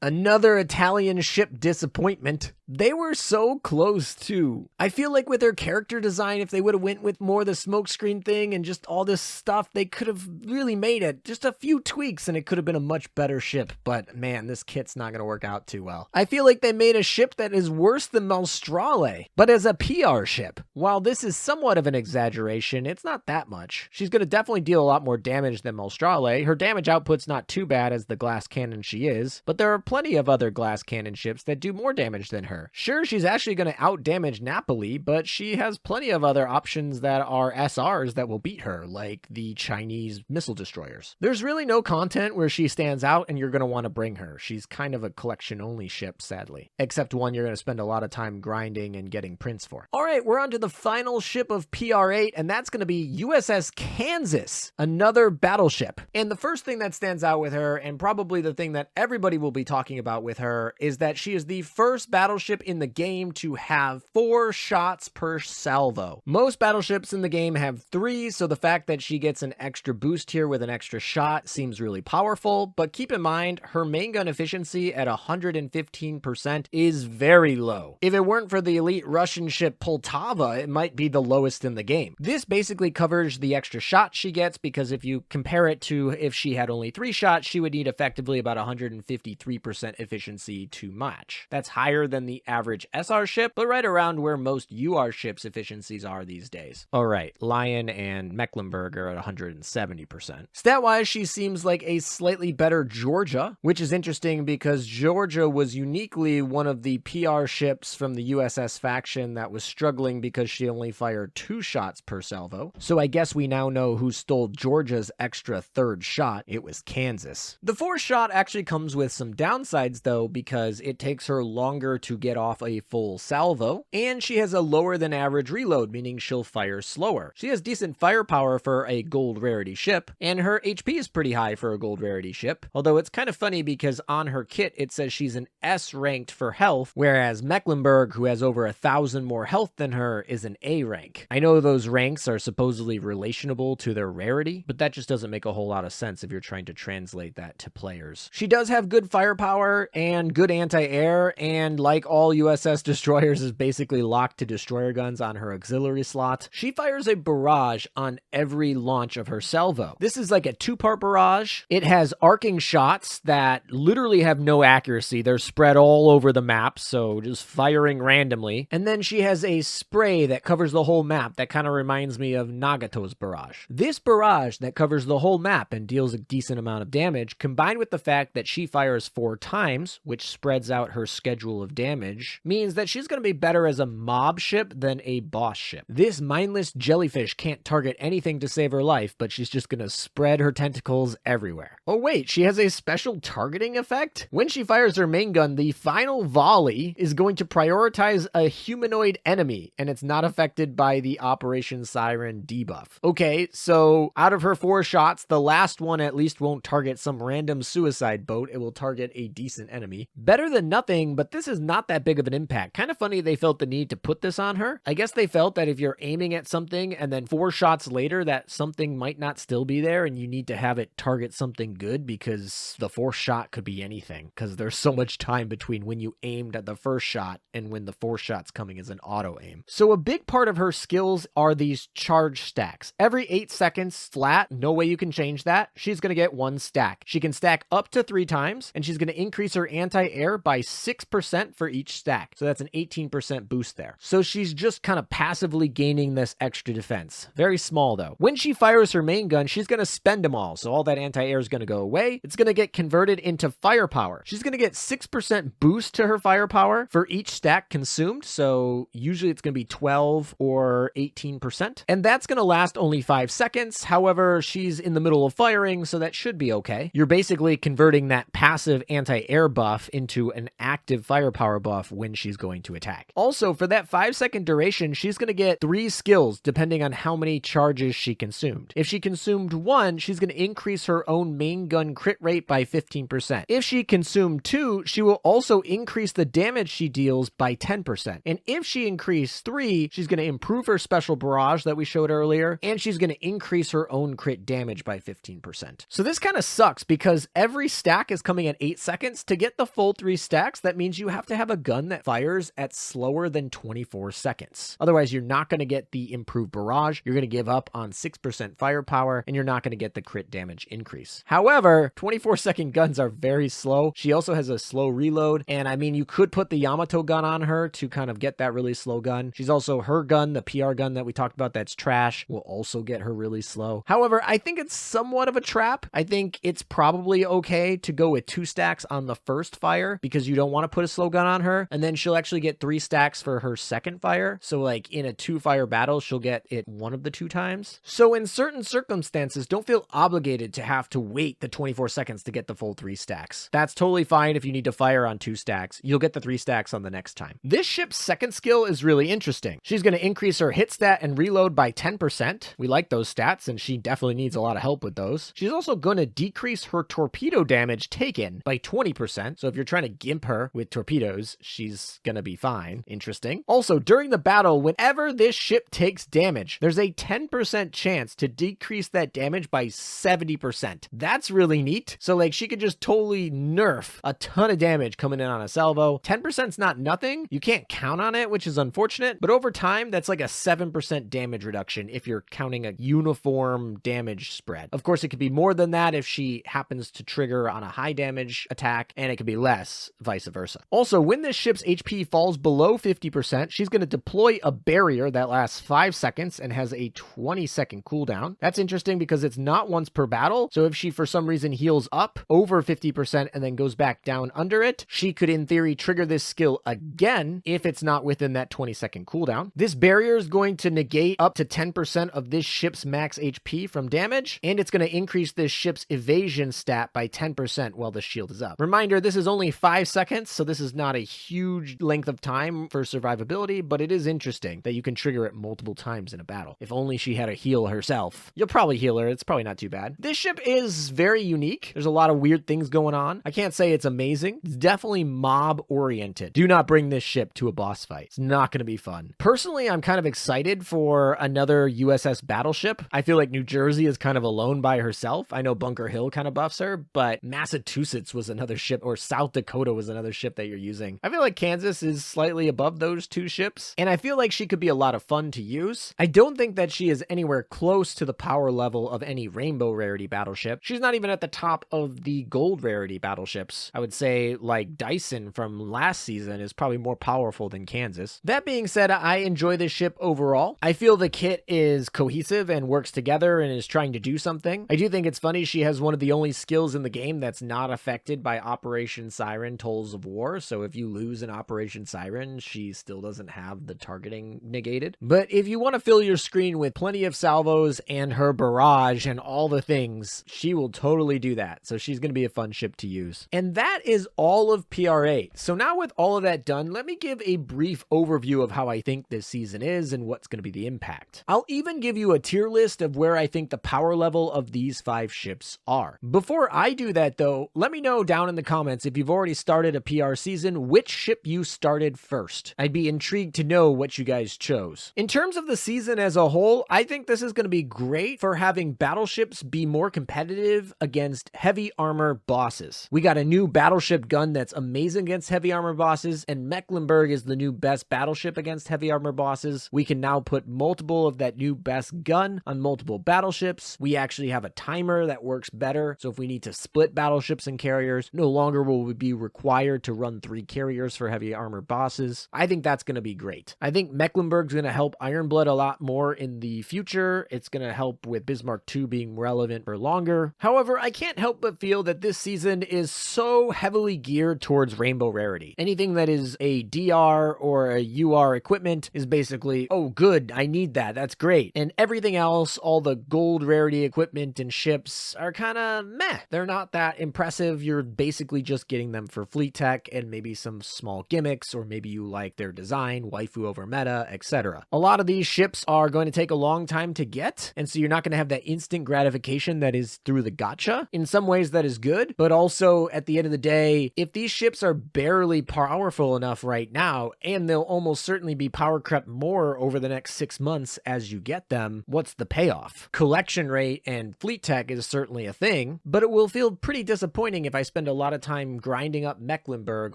Another Italian ship disappointment. They were so close too. I feel like with their character design, if they would have went with more of the smokescreen thing and just all this stuff, they could have really made it. Just a few tweaks and it could have been a much better ship. But man, this kit's not going to work out too well. I feel like they made a ship that is worse than MrLar, but as a PR ship. While this is somewhat of an exaggeration, it's not that much. She's going to definitely deal a lot more damage than MrLar. Her damage output's not too bad as the glass cannon she is, but there are plenty of other glass cannon ships that do more damage than her. Sure, she's actually going to out-damage Napoli, but she has plenty of other options that are SRs that will beat her, like the Chinese missile destroyers. There's really no content where she stands out and you're going to want to bring her. She's kind of a collection-only ship, sadly. Except one you're going to spend a lot of time grinding and getting prints for. Alright, we're on to the final ship of PR8, and that's going to be USS Kansas, another battleship. And the first thing that stands out with her, and probably the thing that everybody will be talking about with her, is that she is the first battleship battleship in the game to have 4 shots per salvo. Most battleships in the game have 3, so the fact that she gets an extra boost here with an extra shot seems really powerful, but keep in mind, her main gun efficiency at 115% is very low. If it weren't for the elite Russian ship Poltava, it might be the lowest in the game. This basically covers the extra shot she gets, because if you compare it to if she had only 3 shots, she would need effectively about 153% efficiency to match. That's higher than the average SR ship, but right around where most UR ships' efficiencies are these days. Alright, Lion and Mecklenburg are at 170%. Stat-wise, she seems like a slightly better Georgia, which is interesting because Georgia was uniquely one of the PR ships from the USS faction that was struggling because she only fired 2 shots per salvo. So I guess we now know who stole Georgia's extra 3rd shot. It was Kansas. The 4th shot actually comes with some downsides though, because it takes her longer to get off a full salvo, and she has a lower than average reload, meaning she'll fire slower. She has decent firepower for a gold rarity ship, and her HP is pretty high for a gold rarity ship, although it's kind of funny because on her kit it says she's an S ranked for health, whereas Mecklenburg, who has over 1,000 more health than her, is an A rank. I know those ranks are supposedly relationable to their rarity, but that just doesn't make a whole lot of sense if you're trying to translate that to players. She does have good firepower and good anti-air, and like all USS destroyers, is basically locked to destroyer guns on her auxiliary slot. She fires a barrage on every launch of her salvo. This is like a 2-part barrage. It has arcing shots that literally have no accuracy. They're spread all over the map, so just firing randomly. And then she has a spray that covers the whole map that kind of reminds me of Nagato's barrage. This barrage that covers the whole map and deals a decent amount of damage, combined with the fact that she fires 4 times, which spreads out her schedule of damage, means that she's going to be better as a mob ship than a boss ship. This mindless jellyfish can't target anything to save her life, but she's just going to spread her tentacles everywhere. Oh wait, she has a special targeting effect? When she fires her main gun, the final volley is going to prioritize a humanoid enemy, and it's not affected by the Operation Siren debuff. Okay, so out of her 4 shots, the last one at least won't target some random suicide boat. It will target a decent enemy. Better than nothing, but this is not that big of an impact. Kind of funny they felt the need to put this on her. I guess they felt that if you're aiming at something and then 4 shots later that something might not still be there, and you need to have it target something good, because the 4th shot could be anything, because there's so much time between when you aimed at the 1st shot and when the 4th shot's coming as an auto aim. So a big part of her skills are these charge stacks. Every 8 seconds flat, no way you can change that, she's going to get 1 stack. She can stack up to 3 times, and she's going to increase her anti-air by 6% for each stack. So that's an 18% boost there. So she's just kind of passively gaining this extra defense. Very small though. When she fires her main gun, she's going to spend them all. So all that anti-air is going to go away. It's going to get converted into firepower. She's going to get 6% boost to her firepower for each stack consumed. So usually it's going to be 12 or 18%. And that's going to last only 5 seconds. However, she's in the middle of firing, so that should be okay. You're basically converting that passive anti-air buff into an active firepower buff when she's going to attack. Also, for that 5-second duration, she's going to get 3 skills depending on how many charges she consumed. If she consumed 1, she's going to increase her own main gun crit rate by 15%. If she consumed 2, she will also increase the damage she deals by 10%. And if she increased 3, she's going to improve her special barrage that we showed earlier, and she's going to increase her own crit damage by 15%. So this kind of sucks because every stack is coming at 8 seconds. To get the full 3 stacks, that means you have to have a gun that fires at slower than 24 seconds. Otherwise, you're not going to get the improved barrage, you're going to give up on 6% firepower, and you're not going to get the crit damage increase. However, 24-second guns are very slow. She also has a slow reload, and I mean, you could put the Yamato gun on her to kind of get that really slow gun. She's also, her gun, the PR gun that we talked about that's trash, will also get her really slow. However, I think it's somewhat of a trap. I think it's probably okay to go with 2 stacks on the first fire because you don't want to put a slow gun on her, and then she'll actually get 3 stacks for her second fire. So like in a 2-fire battle, she'll get it one of the 2 times. So in certain circumstances, don't feel obligated to have to wait the 24 seconds to get the full 3 stacks. That's totally fine if you need to fire on 2 stacks. You'll get the 3 stacks on the next time. This ship's second skill is really interesting. She's going to increase her hit stat and reload by 10%. We like those stats, and she definitely needs a lot of help with those. She's also going to decrease her torpedo damage taken by 20%. So if you're trying to gimp her with torpedoes, she's gonna be fine. Interesting. Also, during the battle, whenever this ship takes damage, there's a 10% chance to decrease that damage by 70%. That's really neat. So like she could just totally nerf a ton of damage coming in on a salvo. 10%'s not nothing. You can't count on it, which is unfortunate, but over time, that's like a 7% damage reduction if you're counting a uniform damage spread. Of course, it could be more than that if she happens to trigger on a high damage attack, and it could be less, vice versa. Also, when this ship's HP falls below 50%, she's going to deploy a barrier that lasts 5 seconds and has a 20-second cooldown. That's interesting because it's not once per battle, so if she for some reason heals up over 50% and then goes back down under it, she could in theory trigger this skill again if it's not within that 20-second cooldown. This barrier is going to negate up to 10% of this ship's max HP from damage, and it's going to increase this ship's evasion stat by 10% while the shield is up. Reminder, this is only 5 seconds, so this is not a huge length of time for survivability, but it is interesting that you can trigger it multiple times in a battle. If only she had a heal herself. You'll probably heal her. It's probably not too bad. This ship is very unique. There's a lot of weird things going on. I can't say it's amazing. It's definitely mob oriented. Do not bring this ship to a boss fight. It's not going to be fun. Personally, I'm kind of excited for another USS battleship. I feel like New Jersey is kind of alone by herself. I know Bunker Hill kind of buffs her, but Massachusetts was another ship, or South Dakota was another ship that you're using. I feel like Kansas is slightly above those two ships, and I feel like she could be a lot of fun to use. I don't think that she is anywhere close to the power level of any rainbow rarity battleship. She's not even at the top of the gold rarity battleships. I would say like Dyson from last season is probably more powerful than Kansas. That being said, I enjoy this ship overall. I feel the kit is cohesive and works together and is trying to do something. I do think it's funny she has one of the only skills in the game that's not affected by Operation Siren Tolls of War. So if you lose an Operation Siren, she still doesn't have the targeting negated. But if you want to fill your screen with plenty of salvos and her barrage and all the things, she will totally do that. So she's going to be a fun ship to use. And that is all of PR8. So now with all of that done, let me give a brief overview of how I think this season is and what's going to be the impact. I'll even give you a tier list of where I think the power level of these 5 ships are. Before I do that though, let me know down in the comments if you've already started a PR season, which ship you started first. I'd be intrigued to know what you guys chose. In terms of the season as a whole, I think this is going to be great for having battleships be more competitive against heavy armor bosses. We got a new battleship gun that's amazing against heavy armor bosses, and Mecklenburg is the new best battleship against heavy armor bosses. We can now put multiple of that new best gun on multiple battleships. We actually have a timer that works better, so if we need to split battleships and carriers, no longer will we be required to run 3 carriers for heavy armor bosses. I think that's going to be great. I think Mecklenburg's going to help Ironblood a lot more in the future. It's going to help with Bismarck II being relevant for longer. However, I can't help but feel that this season is so heavily geared towards rainbow rarity. Anything that is a DR or a UR equipment is basically, oh good, I need that, that's great. And everything else, all the gold rarity equipment and ships are kind of meh. They're not that impressive. You're basically just getting them for fleet tech and maybe some small gimmicks, or maybe you like their design, waifu over meta, etc. A lot of these ships are going to take a long time to get, and so you're not going to have that instant gratification that is through the gacha. In some ways that is good, but also at the end of the day, if these ships are barely powerful enough right now, and they'll almost certainly be power crept more over the next 6 months as you get them, what's the payoff? Collection rate and fleet tech is certainly a thing, but it will feel pretty disappointing if I spend a lot of time grinding up Mecklenburg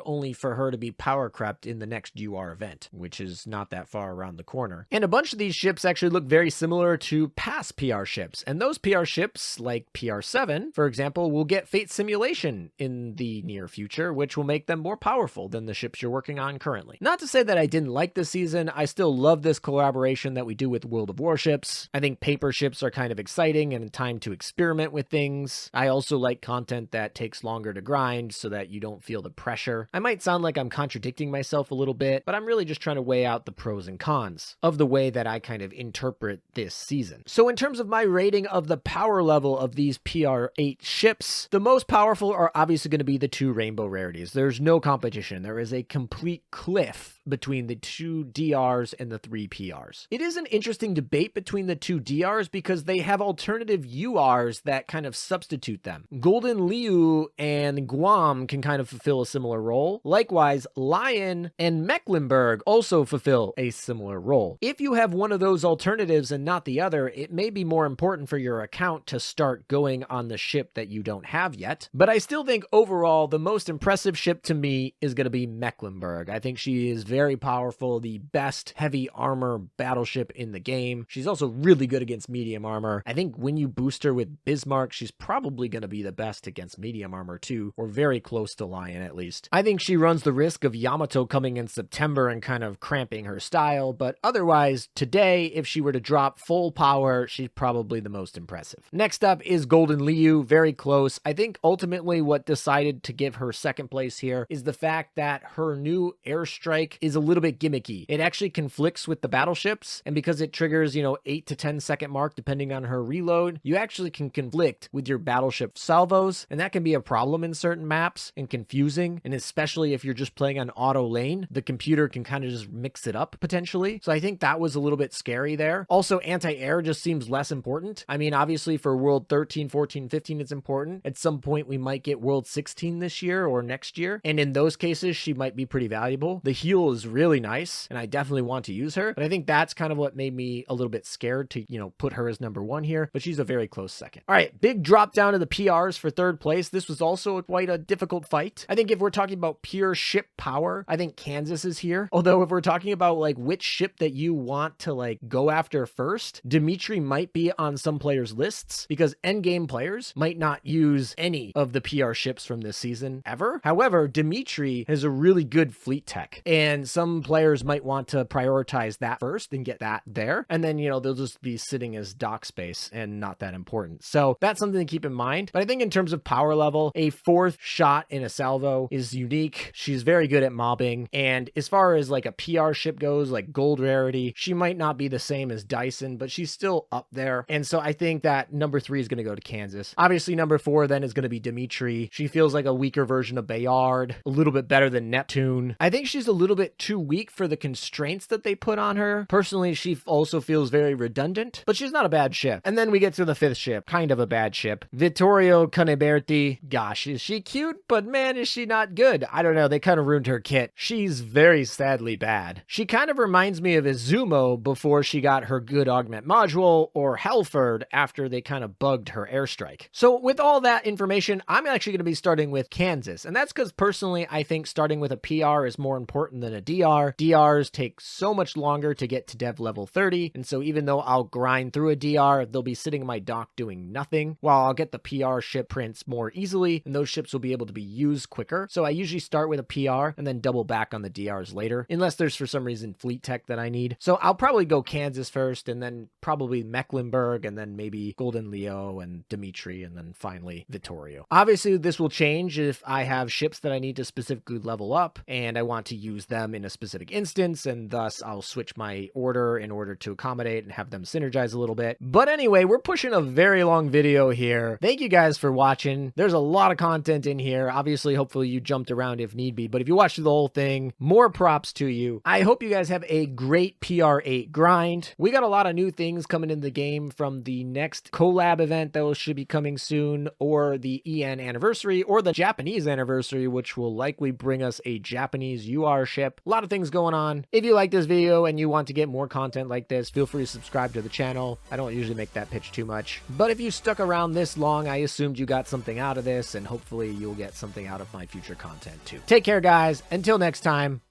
only for her to be power crept in the next UR event, which is not that far around the corner. And a bunch of these ships actually look very similar to past PR ships, and those PR ships, like PR7, for example, will get Fate Simulation in the near future, which will make them more powerful than the ships you're working on currently. Not to say that I didn't like this season, I still love this collaboration that we do with World of Warships. I think paper ships are kind of exciting and time to experiment with things. I also like content that takes longer to grind so that you don't feel the pressure. I might sound like I'm contradicting myself a little bit, but I'm really just trying to weigh out the pros and cons of the way that I kind of interpret this season. So in terms of my rating of the power level of these PR8 ships, the most powerful are obviously going to be the 2 rainbow rarities. There's no competition. There is a complete cliff between the 2 DRs and the 3 PRs. It is an interesting debate between the 2 DRs because they have alternative URs that kind of substitute them. Gouden Leeuw and Guam can kind of fulfill a similar role. Like Likewise, Lion and Mecklenburg also fulfill a similar role. If you have one of those alternatives and not the other, it may be more important for your account to start going on the ship that you don't have yet. But I still think overall, the most impressive ship to me is going to be Mecklenburg. I think she is very powerful, the best heavy armor battleship in the game. She's also really good against medium armor. I think when you boost her with Bismarck, she's probably going to be the best against medium armor too, or very close to Lion at least. I think she runs the risk of Yamato coming in September and kind of cramping her style, but otherwise, today, if she were to drop full power, she's probably the most impressive. Next up is Gouden Leeuw, very close. I think ultimately what decided to give her second place here is the fact that her new airstrike is a little bit gimmicky. It actually conflicts with the battleships, and because it triggers, 8 to 10 second mark depending on her reload, you actually can conflict with your battleship salvos, and that can be a problem in certain maps and confusing, and especially if you're just playing on auto lane, the computer can kind of just mix it up potentially. So I think that was a little bit scary there. Also, anti-air just seems less important. I mean, obviously for World 13, 14, 15, it's important. At some point, we might get World 16 this year or next year, and in those cases, she might be pretty valuable. The heal is really nice, and I definitely want to use her, but I think that's kind of what made me a little bit scared to, put her as number one here, but she's a very close second. All right, big drop down to the PRs for third place. This was also quite a difficult fight. I think if we're talking about pure ship power, I think Kansas is here. Although if we're talking about which ship that you want to go after first, Dmitri might be on some players' lists because endgame players might not use any of the PR ships from this season ever. However, Dmitri has a really good fleet tech, and some players might want to prioritize that first and get that there. And then, they'll just be sitting as dock space and not that important. So that's something to keep in mind. But I think in terms of power level, a fourth shot in a salvo is unique. She's very good at mobbing. And as far as a PR ship goes, like gold rarity, she might not be the same as Dyson, but she's still up there. And so I think that number 3 is going to go to Kansas. Obviously, number 4 then is going to be Dmitri. She feels like a weaker version of Bayard, a little bit better than Neptune. I think she's a little bit too weak for the constraints that they put on her. Personally, she also feels very redundant, but she's not a bad ship. And then we get to the 5th ship, kind of a bad ship. Vittorio Cuniberti. Gosh, is she cute? But man, is she not good. I don't know. They kind of ruined her kit. She's very sadly bad. She kind of reminds me of Izumo before she got her good augment module, or Halford after they kind of bugged her airstrike. So with all that information, I'm actually going to be starting with Kansas. And that's because personally, I think starting with a PR is more important than a DR. DRs take so much longer to get to dev level 30. And so even though I'll grind through a DR, they'll be sitting in my dock doing nothing, while I'll get the PR ship prints more easily, and those ships will be able to be used quicker. So I usually start with a PR and then double back on the DRs later, unless there's for some reason fleet tech that I need. So I'll probably go Kansas first, and then probably Mecklenburg, and then maybe Gouden Leeuw and Dmitri, and then finally Vittorio. Obviously, this will change if I have ships that I need to specifically level up, and I want to use them in a specific instance, and thus I'll switch my order in order to accommodate and have them synergize a little bit. But anyway, we're pushing a very long video here. Thank you guys for watching. There's a lot of content in here. Obviously, hopefully you jumped around if need be, but if you watched the whole thing, more props to you. I hope you guys have a great PR8 grind. We got a lot of new things coming in the game from the next collab event that should be coming soon, or the EN anniversary, or the Japanese anniversary, which will likely bring us a Japanese UR ship. A lot of things going on. If you like this video and you want to get more content like this, feel free to subscribe to the channel. I don't usually make that pitch too much, but if you stuck around this long, I assumed you got something out of this, and hopefully you'll get something out of my future content too. Take care, guys. Until next time.